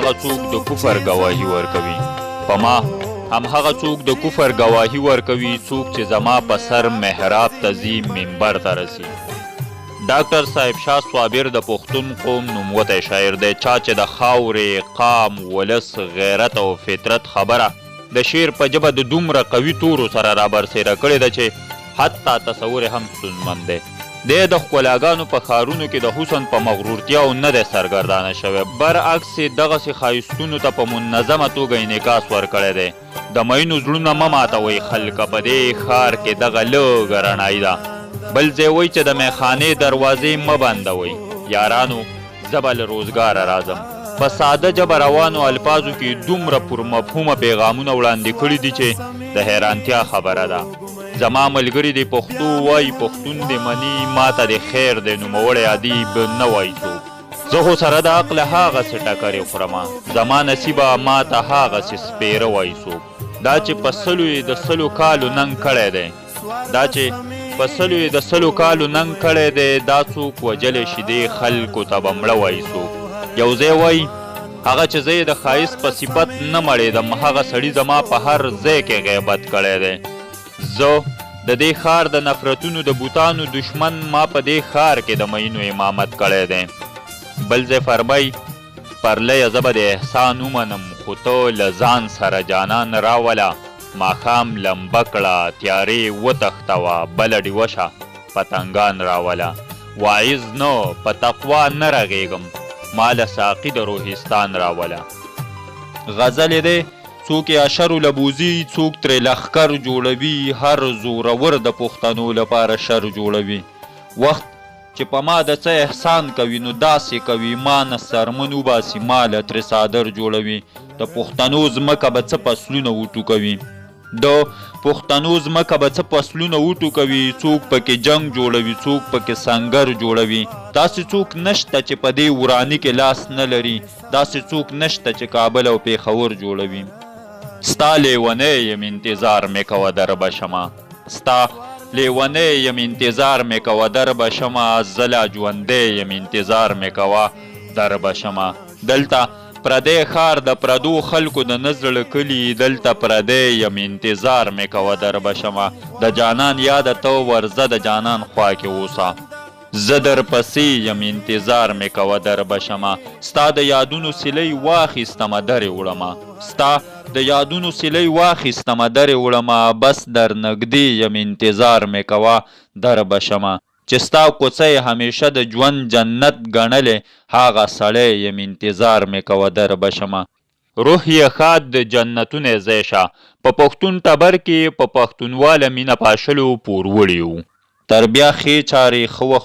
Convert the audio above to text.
هغه څوک د کفر گواهی ورکوي په ما هم هغه څوک د کفر گواهی ورکوي څوک چې زما په سر محراب ته ځي منبر ته رسي. ډاکټر صاحب شاه صابر د پښتون قوم نوموتی شاعر دی چا چې د خاورې قام ولس غیرت او فطرت خبره د شعر په ژبه د دومره قوي تورو سره رابرسېره کړې ده چې حتی تصور هم ستونزمن دی. دی د ښکلاګانو په ښارونو کې د حسن په مغرورتیاو نه دی سرګردانه شوی، برعکس یې دغسې ښایستونو ته په منظمه توګه انعکاس ورکړی دی. د مینو زړونه مه ماتوئ خلکه، په دې ښار کې دغه لږه رڼایي ده. بل ځای وایي چې د میخانې دروازې مه بندوئ. یارانو زه به له روزګاره راځم. په ساده ژبه روانو الفاظو کې دومره پرمفهومه پیغامونه وړاندې کړي دي چې د حیرانتیا خبره ده. زما ملګري د پښتو وایي پښتون دې مني ماته د خیر د نوموړی ادیب نه وایي څوک. زه خو سره د عقل هغسې ټکرې خورمه، زما نصیبه ماته هغسې سپېره وایي څوک. دا چې په سلو یې د سلو کالو ننګ کړی دی، دا چې په سلو یې د سلو کالو ننګ کړی دی، دا څوک وجلی شي دې خلکو ته به مړه وایي څوک. یو ځای وایي هغه چې زه یې د ښایست په صفت نه مړېدم، هغه سړي زما په هر ځای کې غیبت کړی دی. زه د دې ښار د نفرتونو د بوتانو دشمن، ما په دې ښار کې د مینو امامت کړی دی. بل ځای فرمایي پرلیه زه به د احسان ومنم، خو ته له ځان سره جانان راوله. ماښام لمبه کړه تیارې وتښتوه، بله ډیوه شه پتنګان راوله. واعظ نه په تقوا نه رغېږم، ما له ساقي د روحستان راوله. غزل دی څوک یې اشرو لبوزي، څوک ترې لښکر جوړوي، هر زورور د پښتنو لپاره شر جوړوي. وخت چې په ما د څه احسان کوي نو داسې کوي، ما نه سرمن وباسي ما له ترې څادر جوړوي. د پښتنو ځمکه به څه فصلونه وټوکوي، د پښتنو ځمکه به څه فصلونه وټوکوي، څوک پکې جنګ جوړوي، څوک پکې سنګر جوړوي. داسې څوک نشته چې په دې وراني کې لاس نه لري، داسې څوک نشته چې کابل او پېښور جوړوي. ستا لیونی یم انتظار مې کوه در به شمه، ستا لیونی یم انتظار مې کوه در به شمه، زه لا ژوندی یم انتظار مې کوه در به شمه. دلته پردی ښار د پردو خلکو د نه زړه کلي، دلته پردی یم انتظار مې کوه در به شمه. د جانان یاده ته ورځه د جانان خوا کې اوسه، زه در پسې یم انتظار مې کوه در به شمه. ستا د یادونو سیلی واخیستمه درې وړمه، ستا د یادونو سیلی واخیستمه درې وړمه، بس در نږدې یم انتظار مې کوه در به شمه. چې ستا کوڅه یې همیشه د ژوند جنت ګڼلې، هغه سړی یم انتظار مې کوه در به شمه. روح یې ښاد د جنتونه ځای شه، په پښتون ټبر کې په پښتونواله مینه پاشلو پوروړي وو. تر بیا ښې چارې ښه وخت